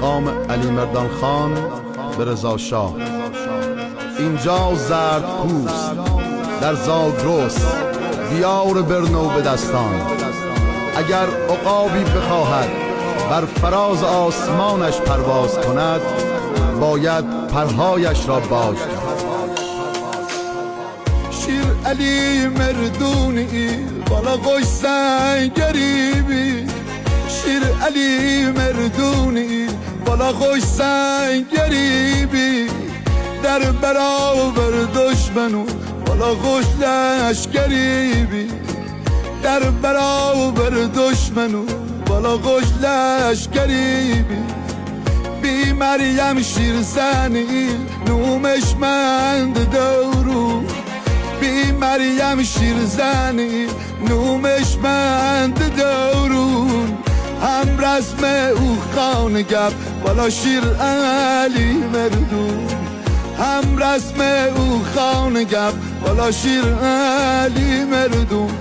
مقام علی مردان خان به رضا شاه. اینجا زرد پوست در زاگرس دیار برنو به دستان. اگر عقابی بخواهد بر فراز آسمانش پرواز کند، باید پرهایش را باز کرد. شیر علی مردونی بالا خوش سنگریبی، شیر علی مردونی بالا خوش سنگریبی، در برابر دشمنو بالا خوش لشکریبی، در برابر دشمنو بالا خوش لشکریبی. بی مریم شیر زنی نومش مند دورو، بی مریم شیر زنی نومش مند دورون. هم رسم او خانه گب بالا شیر علی مردون، هم رسم او خانه گب بالا شیر علی مردون.